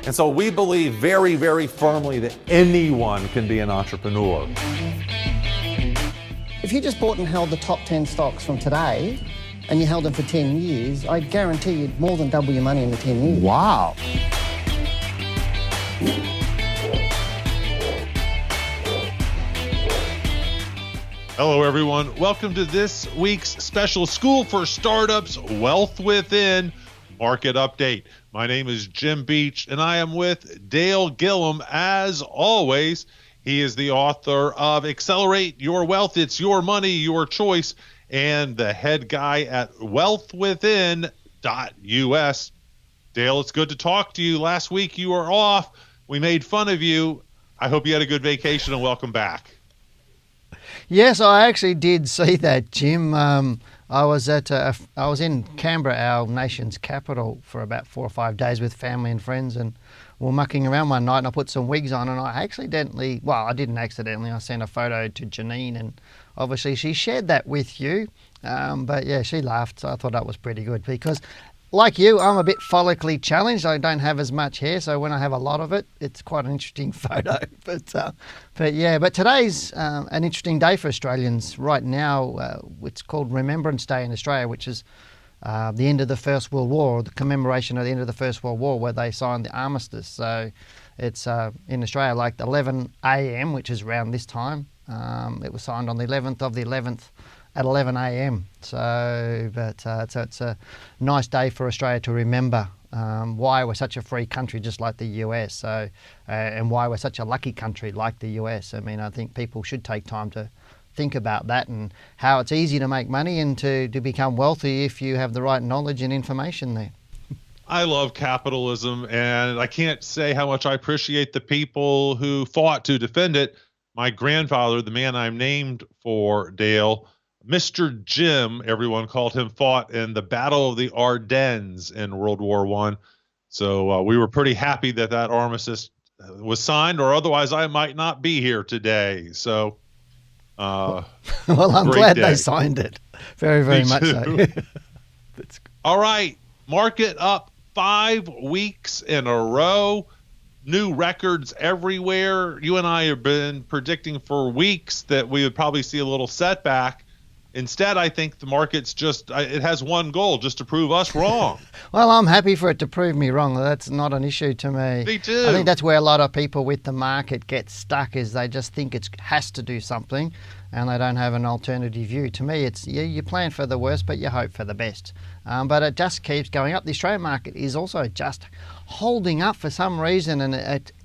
And so we believe very, very firmly that anyone can be an entrepreneur. If you just bought and held the top 10 stocks from today and you held them for 10 years, I guarantee you'd more than double your money in the 10 years. Wow. Hello, everyone. Welcome to this week's special School for Startups Wealth Within Market Update. My name is Jim Beach, and I am with Dale Gillham. As always, he is the author of Accelerate Your Wealth. It's your money, your choice, and the head guy at wealthwithin.us. Dale, it's good to talk to you. Last week you were off. We made fun of you. I hope you had a good vacation, and welcome back. Yes, I actually did see that, Jim. I was in Canberra, our nation's capital, for about 4 or 5 days with family and friends, and we were mucking around one night, and I put some wigs on, and I didn't accidentally, I sent a photo to Janine, and obviously she shared that with you, but yeah, she laughed, so I thought that was pretty good, because like you, I'm a bit follically challenged. I don't have as much hair, so when I have a lot of it, it's quite an interesting photo. But today's an interesting day for Australians. Right now, it's called Remembrance Day in Australia, which is the end of the First World War, the commemoration of the end of the First World War, where they signed the armistice. So it's in Australia like 11 a.m., which is around this time. It was signed on the 11th of the 11th. At 11 a.m. So it's a nice day for Australia to remember why we're such a free country, just like the US. So and why we're such a lucky country like the US. I mean, I think people should take time to think about that and how it's easy to make money and to become wealthy if you have the right knowledge and information there. I love capitalism, and I can't say how much I appreciate the people who fought to defend it. My grandfather, the man I'm named for, Dale, Mr. Jim, everyone called him, fought in the Battle of the Ardennes in World War I. So we were pretty happy that armistice was signed, or otherwise I might not be here today. So, well, I'm glad they signed it. Very, very much so. All right. Market up 5 weeks in a row. New records everywhere. You and I have been predicting for weeks that we would probably see a little setback. Instead, I think the market's it has one goal, just to prove us wrong. Well, I'm happy for it to prove me wrong. That's not an issue to me. Me too. I think that's where a lot of people with the market get stuck, is they just think it has to do something and they don't have an alternative view. To me, it's you plan for the worst, but you hope for the best. But it just keeps going up. The Australian market is also just holding up for some reason, and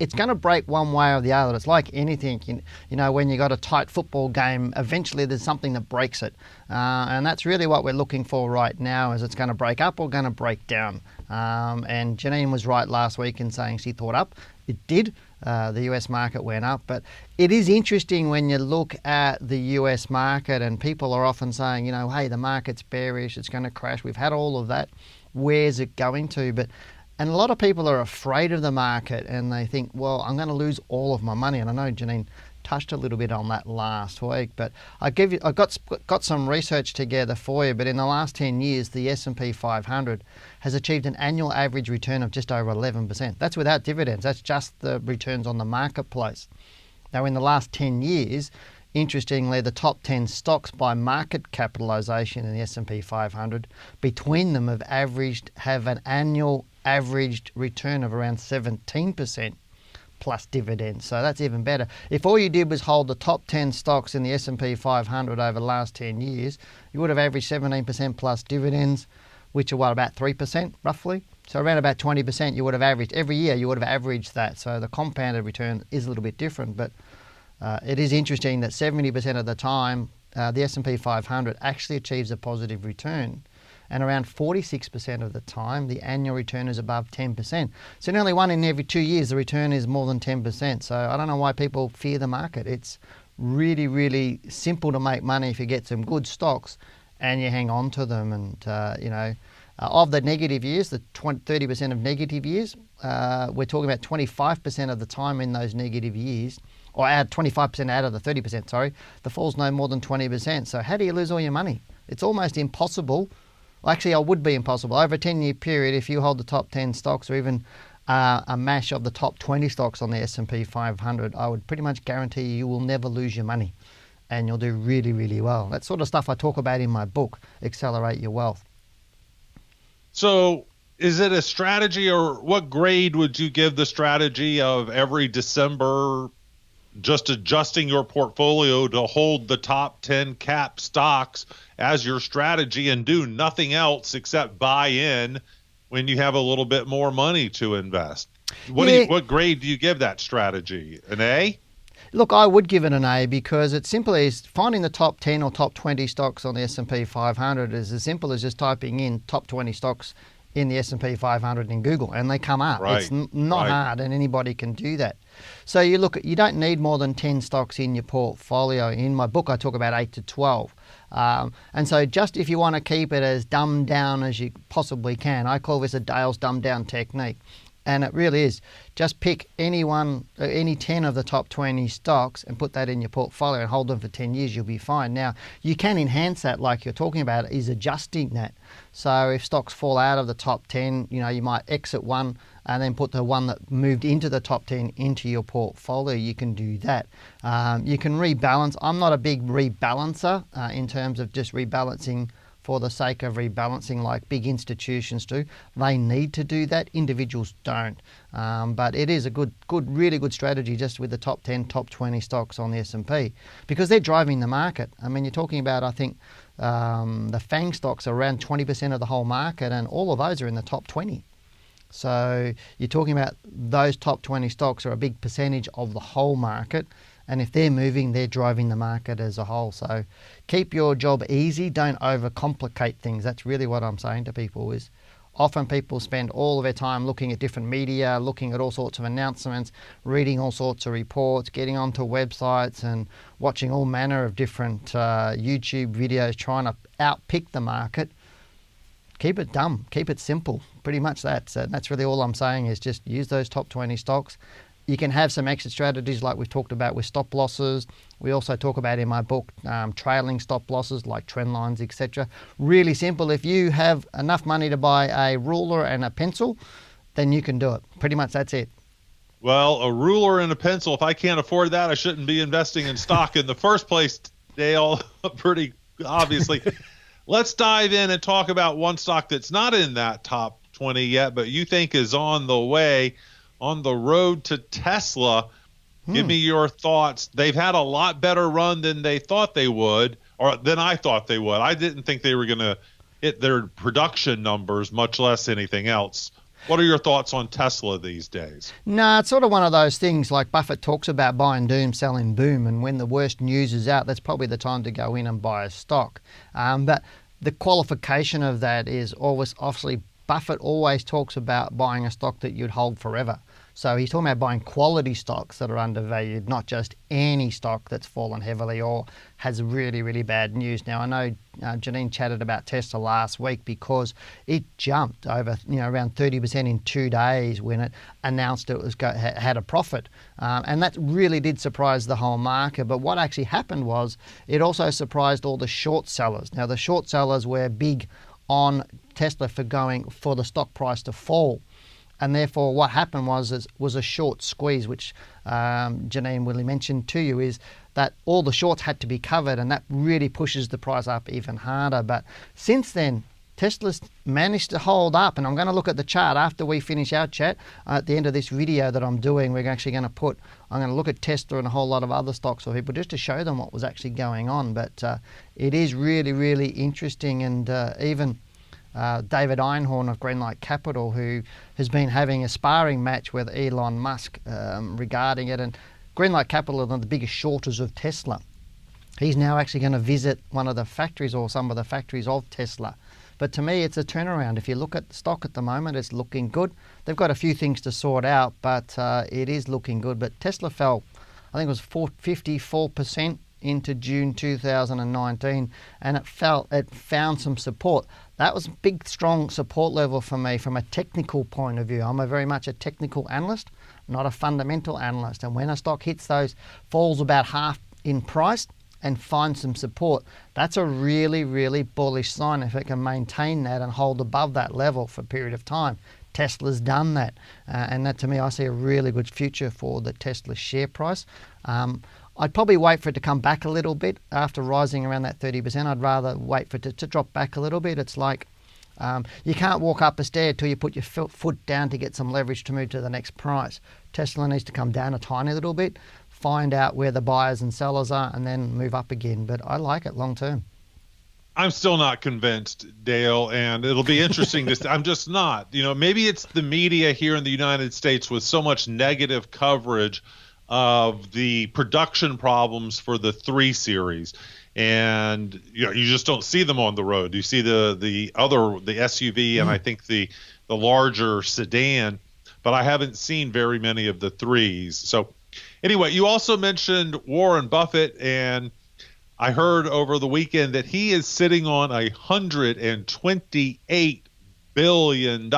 it's going to break one way or the other. It's like anything, you know, when you got a tight football game, eventually there's something that breaks it. And that's really what we're looking for right now, is it's going to break up or going to break down. And Janine was right last week in saying she thought up. It did. The US market went up, but it is interesting when you look at the US market, and people are often saying, you know, hey, the market's bearish, it's going to crash. We've had all of that. Where's it going to? And a lot of people are afraid of the market, and they think, well, I'm going to lose all of my money. And I know Janine touched a little bit on that last week, but I got some research together for you. But in the last 10 years, the S&P 500 has achieved an annual average return of just over 11%. That's without dividends. That's just the returns on the marketplace. Now, in the last 10 years, interestingly, the top 10 stocks by market capitalization in the S&P 500, between them have an annual averaged return of around 17%. Plus dividends. So that's even better. If all you did was hold the top 10 stocks in the S&P 500 over the last 10 years, you would have averaged 17% plus dividends, which are about 3% roughly. So around about 20% you would have averaged. Every year you would have averaged that. So the compounded return is a little bit different, but it is interesting that 70% of the time the S&P 500 actually achieves a positive return. And around 46% of the time, the annual return is above 10%. So nearly 1 in every 2 years, the return is more than 10%. So I don't know why people fear the market. It's really, really simple to make money if you get some good stocks and you hang on to them. And, of the negative years, the 30% of negative years, we're talking about 25% of the time in those negative years, or add 25% out of the 30%, sorry, the fall's no more than 20%. So how do you lose all your money? It's almost impossible. Actually, it would be impossible. Over a 10-year period, if you hold the top 10 stocks or even a mash of the top 20 stocks on the S&P 500, I would pretty much guarantee you will never lose your money and you'll do really, really well. That sort of stuff I talk about in my book, Accelerate Your Wealth. So is it a strategy, or what grade would you give the strategy of every December just adjusting your portfolio to hold the top 10 cap stocks as your strategy and do nothing else except buy in when you have a little bit more money to invest? What grade do you give that strategy? An A? Look, I would give it an A because it simply is finding the top 10 or top 20 stocks on the S&P 500 is as simple as just typing in top 20 stocks in the S&P 500 in Google and they come up. Right. It's not hard and anybody can do that. So you don't need more than 10 stocks in your portfolio. In my book, I talk about 8 to 12. And so just if you want to keep it as dumbed down as you possibly can, I call this a Dale's dumbed down technique. And it really is. Just pick any 10 of the top 20 stocks and put that in your portfolio and hold them for 10 years, you'll be fine. Now, you can enhance that like you're talking about, is adjusting that. So if stocks fall out of the top 10, you might exit one and then put the one that moved into the top 10 into your portfolio. You can do that. You can rebalance. I'm not a big rebalancer in terms of just rebalancing for the sake of rebalancing like big institutions do. They need to do that. Individuals don't. But it is a really good strategy just with the top 10, top 20 stocks on the S&P because they're driving the market. I mean, you're talking about, I think, the FANG stocks are around 20% of the whole market and all of those are in the top 20. So you're talking about those top 20 stocks are a big percentage of the whole market. And if they're moving, they're driving the market as a whole. So keep your job easy. Don't overcomplicate things. That's really what I'm saying to people is often people spend all of their time looking at different media, looking at all sorts of announcements, reading all sorts of reports, getting onto websites and watching all manner of different YouTube videos trying to outpick the market. Keep it dumb. Keep it simple. Pretty much that's really all I'm saying is just use those top 20 stocks. You can have some exit strategies like we've talked about with stop losses. We also talk about in my book trailing stop losses like trend lines, etc. Really simple. If you have enough money to buy a ruler and a pencil, then you can do it. Pretty much that's it. Well, a ruler and a pencil, if I can't afford that, I shouldn't be investing in stock in the first place, Dale, pretty obviously. Let's dive in and talk about one stock that's not in that top 20 yet, but you think is on the way, on the road to Tesla. Give me your thoughts. They've had a lot better run than they thought they would, or than I thought they would. I didn't think they were going to hit their production numbers, much less anything else. What are your thoughts on Tesla these days? No, it's sort of one of those things like Buffett talks about buying doom, selling boom, and when the worst news is out, that's probably the time to go in and buy a stock. But the qualification of that is always, obviously, Buffett always talks about buying a stock that you'd hold forever. So he's talking about buying quality stocks that are undervalued, not just any stock that's fallen heavily or has really, really bad news. Now, I know Janine chatted about Tesla last week because it jumped over, around 30% in 2 days when it announced it was had a profit. And that really did surprise the whole market. But what actually happened was it also surprised all the short sellers. Now, the short sellers were big on Tesla for the stock price to fall. And therefore, what happened was a short squeeze, which Janine Willie mentioned to you, is that all the shorts had to be covered, and that really pushes the price up even harder. But since then, Tesla's managed to hold up, and I'm going to look at the chart after we finish our chat. At the end of this video that I'm doing, I'm going to look at Tesla and a whole lot of other stocks for people just to show them what was actually going on. But it is really, really interesting, and even David Einhorn of Greenlight Capital, who has been having a sparring match with Elon Musk regarding it. And Greenlight Capital are one of the biggest shorters of Tesla. He's now actually going to visit one of the factories or some of the factories of Tesla. But to me, it's a turnaround. If you look at the stock at the moment, it's looking good. They've got a few things to sort out, but it is looking good. But Tesla fell, I think it was 54% into June 2019, and it found some support. That was a big, strong support level for me from a technical point of view. I'm very much a technical analyst, not a fundamental analyst. And when a stock hits those, falls about half in price and finds some support, that's a really, really bullish sign if it can maintain that and hold above that level for a period of time. Tesla's done that. And that, to me, I see a really good future for the Tesla share price. I'd probably wait for it to come back a little bit after rising around that 30%. I'd rather wait for it to drop back a little bit. It's like you can't walk up a stair till you put your foot down to get some leverage to move to the next price. Tesla needs to come down a tiny little bit, find out where the buyers and sellers are, and then move up again. But I like it long term. I'm still not convinced, Dale, and it'll be interesting I'm just not. Maybe it's the media here in the United States with so much negative coverage of the production problems for the 3 Series. And you just don't see them on the road. You see the SUV and I think the larger sedan, but I haven't seen very many of the 3s. So anyway, you also mentioned Warren Buffett, and I heard over the weekend that he is sitting on $128 billion.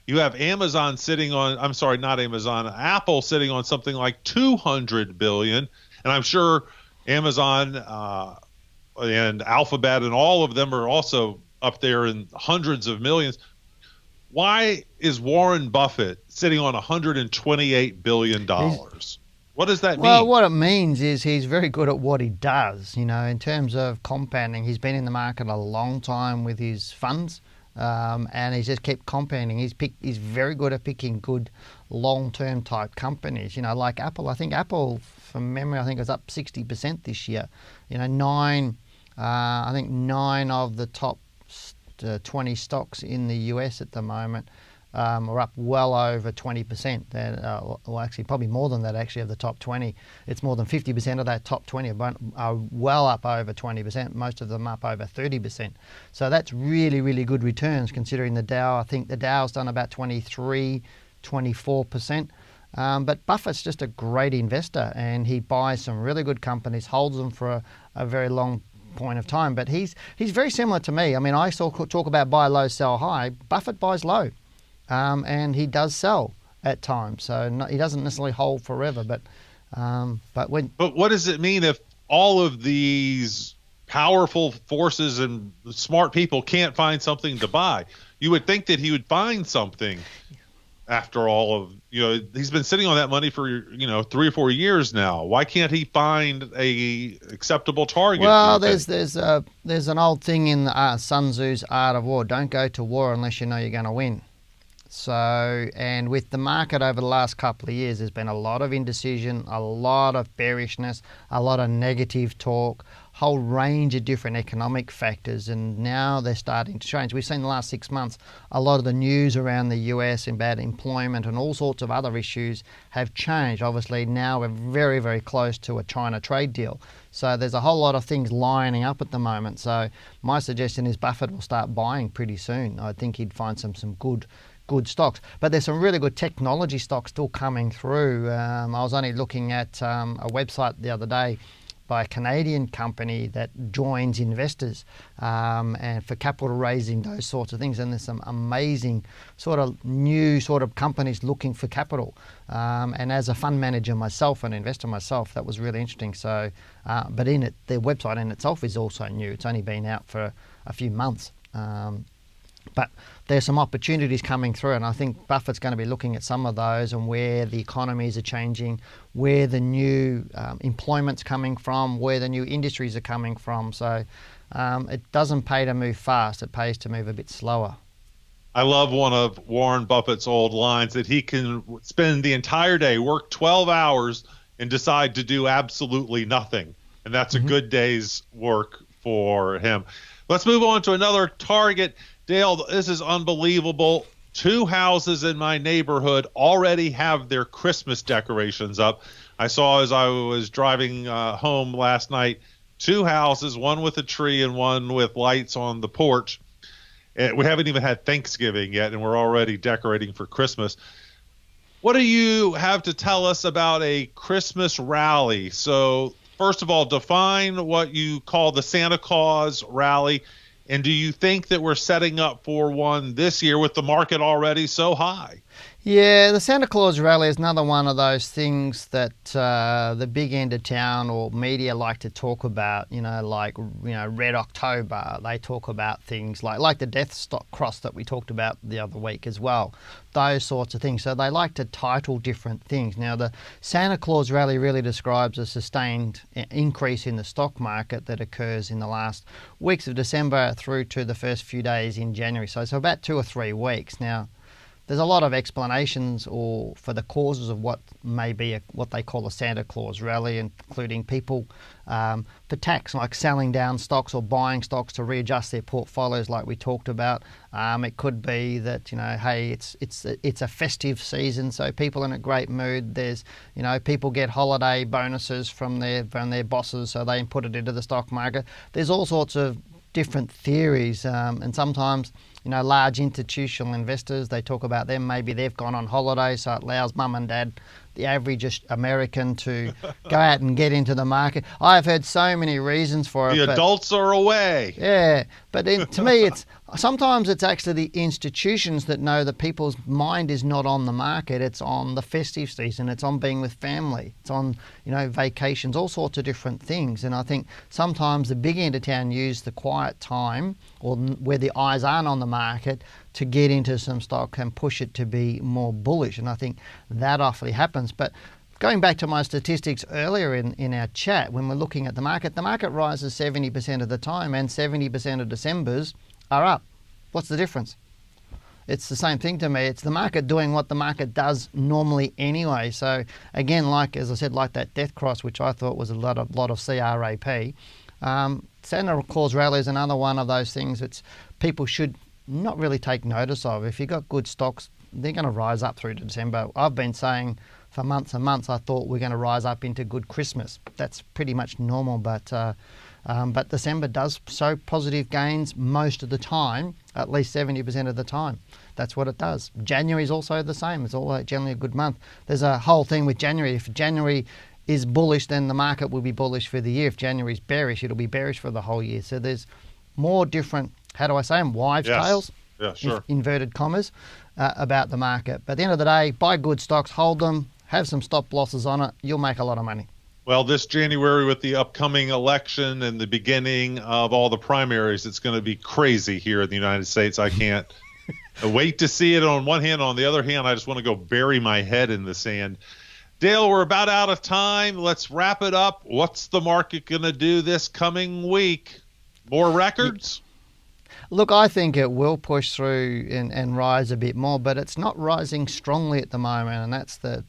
You have Amazon sitting on, I'm sorry, not Amazon, Apple sitting on something like $200 billion. And I'm sure Amazon and Alphabet and all of them are also up there in hundreds of millions. Why is Warren Buffett sitting on $128 billion? What does that mean? Well, what it means is he's very good at what he does. In terms of compounding, he's been in the market a long time with his funds, and he's just kept compounding. He's very good at picking good long-term type companies. Like Apple. I think Apple, from memory, was up 60% this year. Nine of the top 20 stocks in the US at the moment are up well over 20%. Well, actually, probably more than that, actually, of the top 20. It's more than 50% of that top 20 are well up over 20%, most of them up over 30%. So that's really, really good returns considering the Dow. I think the Dow's done about 23, 24%. But Buffett's just a great investor, and he buys some really good companies, holds them for a very long point of time. But he's very similar to me. I mean, I talk about buy low, sell high. Buffett buys low. And he does sell at times, so he doesn't necessarily hold forever. But what does it mean if all of these powerful forces and smart people can't find something to buy? You would think that he would find something. After all of he's been sitting on that money for 3 or 4 years now. Why can't he find a acceptable target? Well, there's an old thing in Sun Tzu's Art of War: don't go to war unless you know you're going to win. So, and with the market over the last couple of years, there's been a lot of indecision, a lot of bearishness, a lot of negative talk, whole range of different economic factors, and now they're starting to change. We've seen the last 6 months, a lot of the news around the US about employment and all sorts of other issues have changed. Obviously, now we're very, very close to a China trade deal. So there's a whole lot of things lining up at the moment. So my suggestion is Buffett will start buying pretty soon. I think he'd find some good stocks, but there's some really good technology stocks still coming through. I was only looking at a website the other day by a Canadian company that joins investors and for capital raising, those sorts of things. And there's some amazing sort of new sort of companies looking for capital. And as a fund manager myself, an investor myself, that was really interesting. So, but their website in itself is also new. It's only been out for a few months. But there's some opportunities coming through, and I think Buffett's going to be looking at some of those and where the economies are changing, where the new employment's coming from, where the new industries are coming from. So it doesn't pay to move fast, it pays to move a bit slower. I love one of Warren Buffett's old lines that he can spend the entire day, work 12 hours, and decide to do absolutely nothing. And that's a good day's work for him. Let's move on to another target. Dale, this is unbelievable. 2 houses in my neighborhood already have their Christmas decorations up. I saw as I was driving home last night, 2 houses, one with a tree and one with lights on the porch. We haven't even had Thanksgiving yet, and we're already decorating for Christmas. What do you have to tell us about a Christmas rally? So, first of all, define what you call the Santa Claus rally. And do you think that we're setting up for one this year with the market already so high? Yeah, the Santa Claus rally is another one of those things that the big end of town or media like to talk about, like Red October. They talk about things like the Death Cross that we talked about the other week as well, those sorts of things. So they like to title different things. Now, the Santa Claus rally really describes a sustained increase in the stock market that occurs in the last weeks of December through to the first few days in January. So about 2 or 3 weeks. Now, there's a lot of explanations for the causes of what may be what they call a Santa Claus rally, including people for tax, like selling down stocks or buying stocks to readjust their portfolios, like we talked about. It could be that hey, it's a festive season, so people are in a great mood. There's people get holiday bonuses from their bosses, so they put it into the stock market. There's all sorts of different theories, and sometimes large institutional investors, they talk about them. Maybe they've gone on holiday, so it allows mum and dad, the average American, to go out and get into the market. I've heard so many reasons for it. The adults are away. Yeah, but to me, sometimes it's actually the institutions that know that people's mind is not on the market. It's on the festive season. It's on being with family. It's on vacations, all sorts of different things. And I think sometimes the big end of town use the quiet time, or where the eyes aren't on the market, to get into some stock and push it to be more bullish. And I think that awfully happens. But going back to my statistics earlier in our chat, when we're looking at the market rises 70% of the time, and 70% of December's are up. What's the difference? It's the same thing to me. It's the market doing what the market does normally anyway. So again, as I said, like that death cross, which I thought was a lot of CRAP. Santa Claus rally is another one of those things that people should not really take notice of. If you've got good stocks, they're going to rise up through to December. I've been saying for months and months I thought we're going to rise up into good Christmas. That's pretty much normal, but December does show positive gains most of the time, at least 70% of the time. That's what it does. January is also the same. It's all generally a good month. There's a whole thing with January. If January is bullish, then the market will be bullish for the year. If January is bearish, it'll be bearish for the whole year. So there's more different, how do I say them, wives' tales? Yeah, sure. Inverted commas, about the market. But at the end of the day, buy good stocks, hold them, have some stop losses on it, you'll make a lot of money. Well, this January with the upcoming election and the beginning of all the primaries, it's going to be crazy here in the United States. I can't wait to see it on one hand. On the other hand, I just want to go bury my head in the sand. Dale, we're about out of time. Let's wrap it up. What's the market going to do this coming week? More records? Look, I think it will push through and rise a bit more, but it's not rising strongly at the moment, and that's the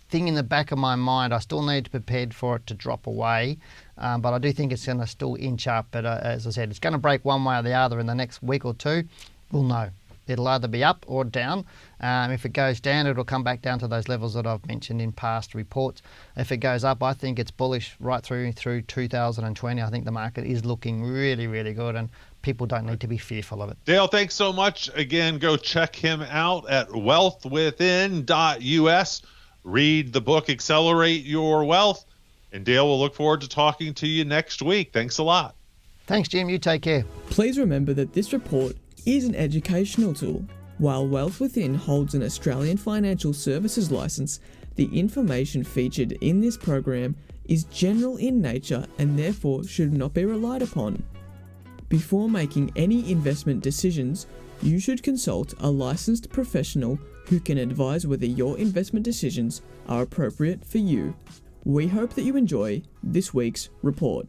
thing in the back of my mind. I still need to be prepared for it to drop away, but I do think it's going to still inch up. But as I said, it's going to break one way or the other in the next week or two. We'll know. It'll either be up or down. If it goes down, it'll come back down to those levels that I've mentioned in past reports. If it goes up, I think it's bullish right through 2020. I think the market is looking really, really good, and people don't need to be fearful of it. Dale, thanks so much. Again, go check him out at wealthwithin.us. Read the book, Accelerate Your Wealth. And Dale, we'll look forward to talking to you next week. Thanks a lot. Thanks, Jim. You take care. Please remember that this report is an educational tool. While Wealth Within holds an Australian financial services license, the information featured in this program is general in nature and therefore should not be relied upon. Before making any investment decisions, you should consult a licensed professional who can advise whether your investment decisions are appropriate for you. We hope that you enjoy this week's report.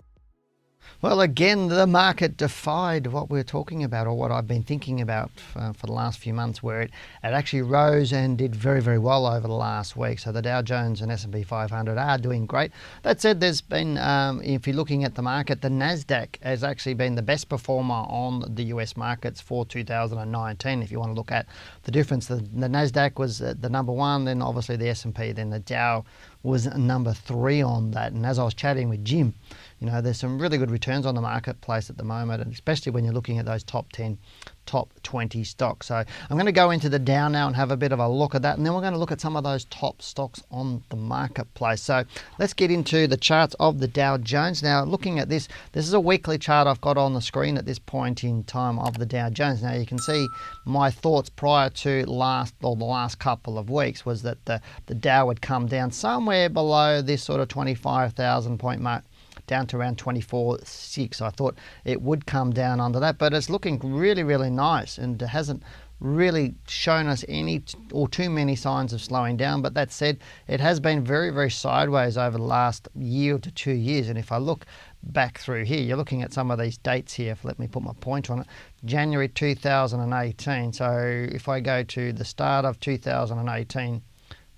Well, again, the market defied what we're talking about, or what I've been thinking about for the last few months, where it actually rose and did very, very well over the last week. So the Dow Jones and S&P 500 are doing great. That said, there's been, if you're looking at the market, the NASDAQ has actually been the best performer on the US markets for 2019. If you want to look at the difference, the NASDAQ was the number one, then obviously the S&P, then the Dow was number 3 on that. And as I was chatting with Jim, There's some really good returns on the marketplace at the moment, and especially when you're looking at those top 10, top 20 stocks. So I'm going to go into the Dow now and have a bit of a look at that, and then we're going to look at some of those top stocks on the marketplace. So let's get into the charts of the Dow Jones. Now, looking at this is a weekly chart I've got on the screen at this point in time of the Dow Jones. Now, you can see my thoughts prior to the last couple of weeks was that the Dow would come down somewhere below this sort of 25,000 point mark, down to around 24.6. I thought it would come down under that, but it's looking really, really nice, and it hasn't really shown us any or too many signs of slowing down. But that said, it has been very, very sideways over the last year to 2 years. And if I look back through here, you're looking at some of these dates here. Let me put my pointer on it. January 2018. So if I go to the start of 2018,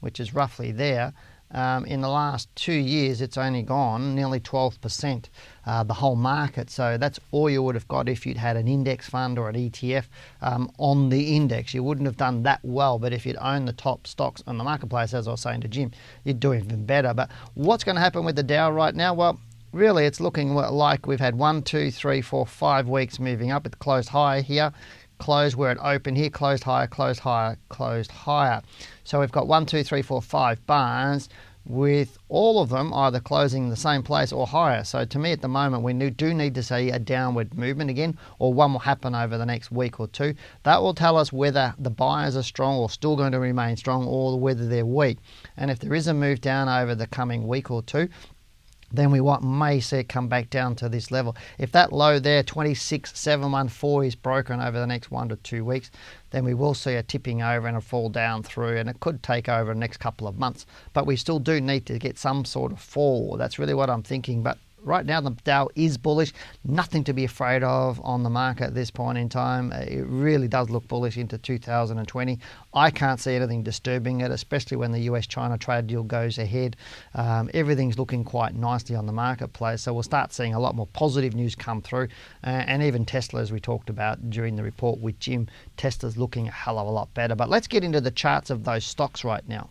which is roughly there, in the last 2 years, it's only gone nearly 12%, the whole market. So that's all you would have got if you'd had an index fund or an ETF on the index. You wouldn't have done that well, but if you'd owned the top stocks on the marketplace, as I was saying to Jim, you'd do even better. But what's going to happen with the Dow right now? Well, really, it's looking like we've had 1, 2, 3, 4, 5 weeks moving up. It closed higher here, closed where it opened here, closed higher, closed higher, closed higher. So we've got 1, 2, 3, 4, 5 bars, with all of them either closing the same place or higher. So to me at the moment, we do need to see a downward movement again, or one will happen over the next week or two. That will tell us whether the buyers are strong or still going to remain strong, or whether they're weak. And if there is a move down over the coming week or two, then we may see it come back down to this level. If that low there, 26,714, is broken over the next 1 to 2 weeks, then we will see a tipping over and a fall down through, and it could take over the next couple of months. But we still do need to get some sort of fall. That's really what I'm thinking. But right now, the Dow is bullish. Nothing to be afraid of on the market at this point in time. It really does look bullish into 2020. I can't see anything disturbing it, especially when the US-China trade deal goes ahead. Everything's looking quite nicely on the marketplace. So we'll start seeing a lot more positive news come through. And even Tesla, as we talked about during the report with Jim, Tesla's looking a hell of a lot better. But let's get into the charts of those stocks right now.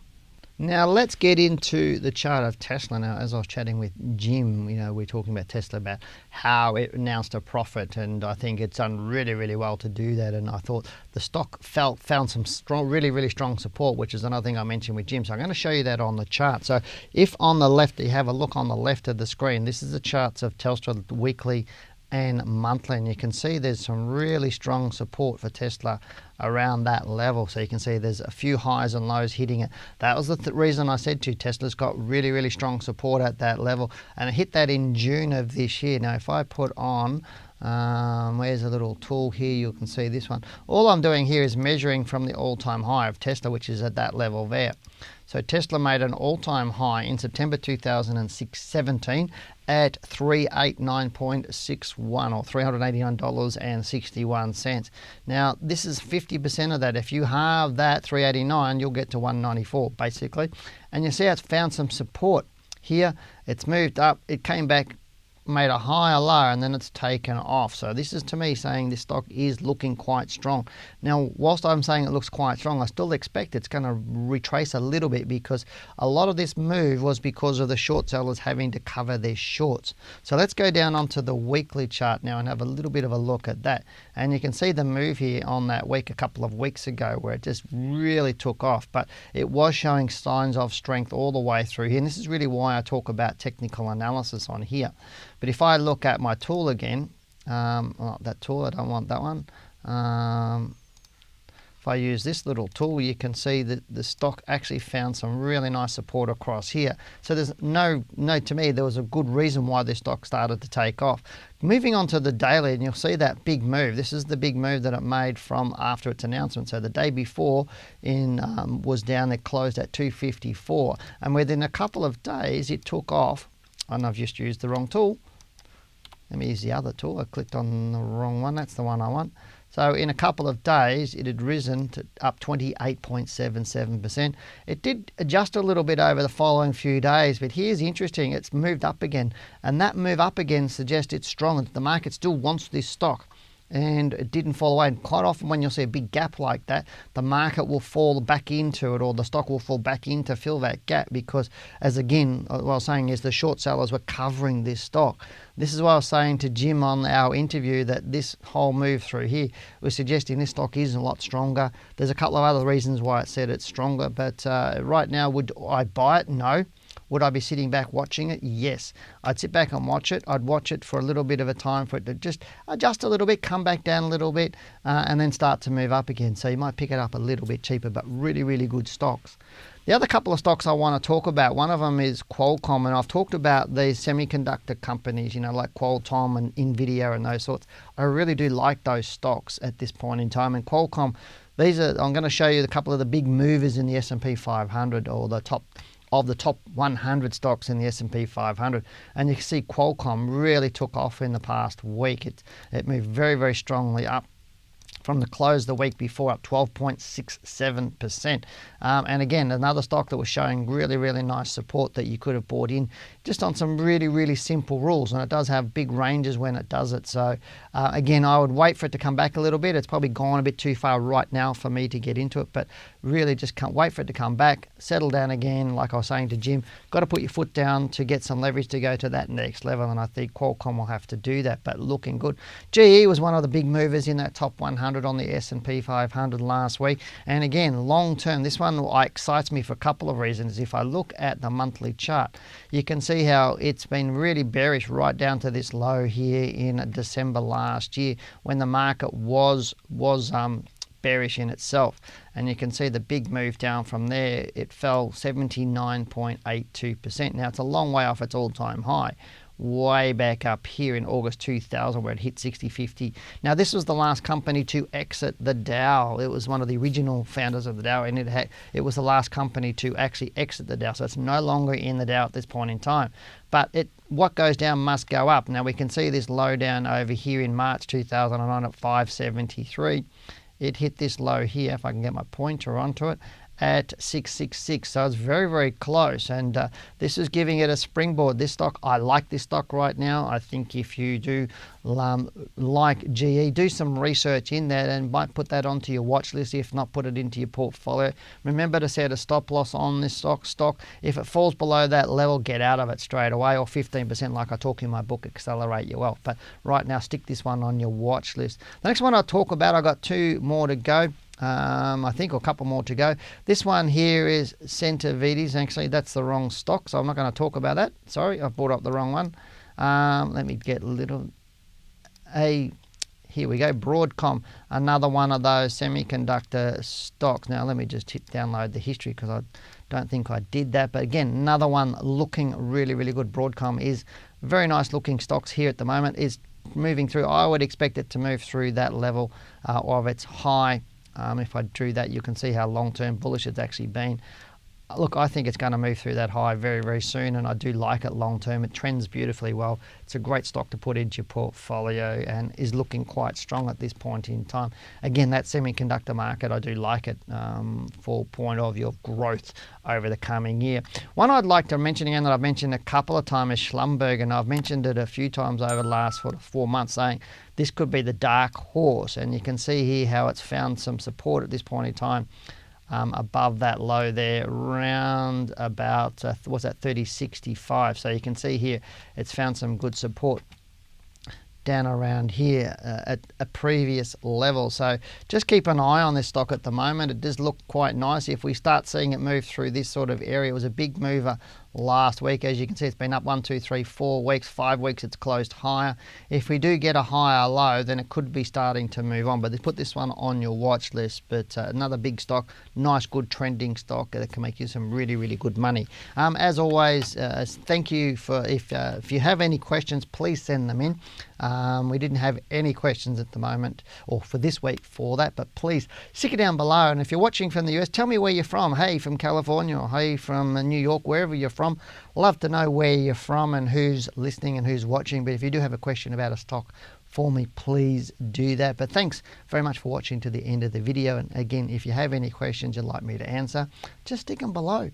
Now, let's get into the chart of Tesla. Now, as I was chatting with Jim, we're talking about Tesla, about how it announced a profit, and I think it's done really, really well to do that. And I thought the stock found some strong, really, really strong support, which is another thing I mentioned with Jim. So I'm going to show you that on the chart. So if on the left, you have a look on the left of the screen, this is the charts of Telstra weekly and monthly, and you can see there's some really strong support for Tesla around that level. So you can see there's a few highs and lows hitting it. That was the reason I said to you, Tesla's got really, really strong support at that level, and it hit that in June of this year. Now, if I put on, where's a little tool here, you can see this one. All I'm doing here is measuring from the all-time high of Tesla, which is at that level there. So Tesla made an all-time high in September 2017 at $389.61, or $389.61. Now, this is 50% of that. If you halve that 389, you'll get to 194 basically. And you see it's found some support here. It's moved up. It came back, made a higher low, and then it's taken off. So this is, to me, saying this stock is looking quite strong. Now, whilst I'm saying it looks quite strong, I still expect it's going to retrace a little bit, because a lot of this move was because of the short sellers having to cover their shorts. So let's go down onto the weekly chart now and have a little bit of a look at that. And you can see the move here on that week a couple of weeks ago, where it just really took off, but it was showing signs of strength all the way through here. And this is really why I talk about technical analysis on here. But if I look at my tool again, that tool, I don't want that one. If I use this little tool, you can see that the stock actually found some really nice support across here. So there's to me, there was a good reason why this stock started to take off. Moving on to the daily, and you'll see that big move. This is the big move that it made from after its announcement. So the day before was down, it closed at 254. And within a couple of days, it took off. And I've just used the wrong tool. Let me use the other tool. I clicked on the wrong one. That's the one I want. So in a couple of days, it had risen to up 28.77%. It did adjust a little bit over the following few days, but here's interesting. It's moved up again. And that move up again suggests it's strong, and the market still wants this stock. and it didn't fall away. And quite often when you'll see a big gap like that, the market will fall back into it, or the stock will fall back in to fill that gap, because, as again, what I was saying is the short sellers were covering this stock. This is what I was saying to Jim on our interview, that this whole move through here was suggesting this stock is a lot stronger. There's a couple of other reasons why it said it's stronger, but right now, would I buy it? No. Would I be sitting back watching it? Yes. I'd sit back and watch it. I'd watch it for a little bit of a time for it to just adjust a little bit, come back down a little bit, and then start to move up again. So you might pick it up a little bit cheaper, but really, really good stocks. The other couple of stocks I want to talk about, one of them is Qualcomm, and I've talked about these semiconductor companies, like Qualcomm and Nvidia and those sorts. I really do like those stocks at this point in time. And Qualcomm, I'm going to show you a couple of the big movers in the S&P 500, or the top 100 stocks in the S&P 500, and you can see Qualcomm really took off in the past week. It moved very, very strongly up from the close the week before, up 12.67%. And again, another stock that was showing really, really nice support that you could have bought in just on some really, really simple rules. And it does have big ranges when it does it. So again, I would wait for it to come back a little bit. It's probably gone a bit too far right now for me to get into it, but really just can't wait for it to come back, settle down again. Like I was saying to Jim, got to put your foot down to get some leverage to go to that next level. And I think Qualcomm will have to do that, but looking good. GE was one of the big movers in that top 100 on the S&P 500 last week. And again, long term, this one excites me for a couple of reasons. If I look at the monthly chart, you can see how it's been really bearish right down to this low here in December last year, when the market was bearish in itself. And you can see the big move down from there. It fell 79.82%. Now, it's a long way off its all-time high, way back up here in August 2000, where it hit 60.50. Now, this was the last company to exit the Dow. It was one of the original founders of the Dow, and it was the last company to actually exit the Dow. So it's no longer in the Dow at this point in time. But what goes down must go up. Now, we can see this low down over here in March 2009 at 573. It hit this low here, if I can get my pointer onto it, at 666. So it's very, very close, and this is giving it a springboard. This stock, I like this stock right now. I think if you do like GE, do some research in that and might put that onto your watch list. If not, put it into your portfolio. Remember to set a stop loss on this stock. If it falls below that level, get out of it straight away, or 15%, like I talk in my book, Accelerate Your Wealth. But right now, stick this one on your watch list. The next one I'll talk about, I've got two more to go. I think, or a couple more to go. This one here is Centavides. Actually, that's the wrong stock, so I'm not going to talk about that. Sorry, I've brought up the wrong one. Let me get a little... Here we go, Broadcom, another one of those semiconductor stocks. Now, let me just download the history, because I don't think I did that. But again, another one looking really, really good. Broadcom is very nice looking stocks here at the moment. Is moving through. I would expect it to move through that level of its high. If I drew that, you can see how long-term bullish it's actually been. Look, I think it's going to move through that high very, very soon, and I do like it long-term. It trends beautifully well. It's a great stock to put into your portfolio and is looking quite strong at this point in time. Again, that semiconductor market, I do like it for point of view of growth over the coming year. One I'd like to mention again that I've mentioned a couple of times is Schlumberger, and I've mentioned it a few times over the last 4 months, saying this could be the dark horse. And you can see here how it's found some support at this point in time. Above that low there, around about, 30.65. So you can see here, it's found some good support down around here at a previous level. So just keep an eye on this stock at the moment. It does look quite nice. If we start seeing it move through this sort of area, it was a big mover last week. As you can see, it's been up 1, 2, 3, 4 weeks, 5 weeks, it's closed higher. If we do get a higher low, then it could be starting to move on, but put this one on your watch list. But another big stock, nice, good trending stock that can make you some really, really good money. As always, thank you for, if you have any questions, please send them in. We didn't have any questions at the moment, or for this week for that, but please stick it down below. And if you're watching from the US, tell me where you're from. Hey, from California, or hey, from New York, wherever you're from. Love to know where you're from and who's listening and who's watching. But if you do have a question about a stock for me, please do that. But thanks very much for watching to the end of the video. And again, if you have any questions you'd like me to answer, just stick them below.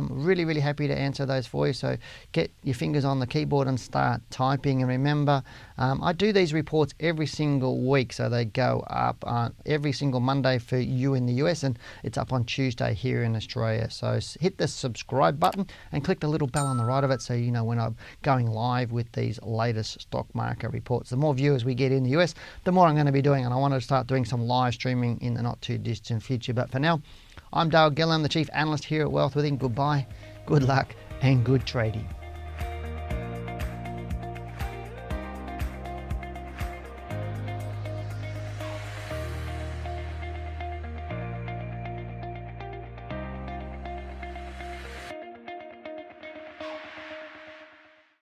Really, really happy to answer those for you. So get your fingers on the keyboard and start typing. And remember, I do these reports every single week. So they go up on every single Monday for you in the US, and it's up on Tuesday here in Australia. So hit the subscribe button and click the little bell on the right of it so you know when I'm going live with these latest stock market reports. The more viewers we get in the US, the more I'm going to be doing, and I want to start doing some live streaming in the not too distant future. But for now, I'm Dow Gillham, the Chief Analyst here at Wealth Within. Goodbye, good luck, and good trading.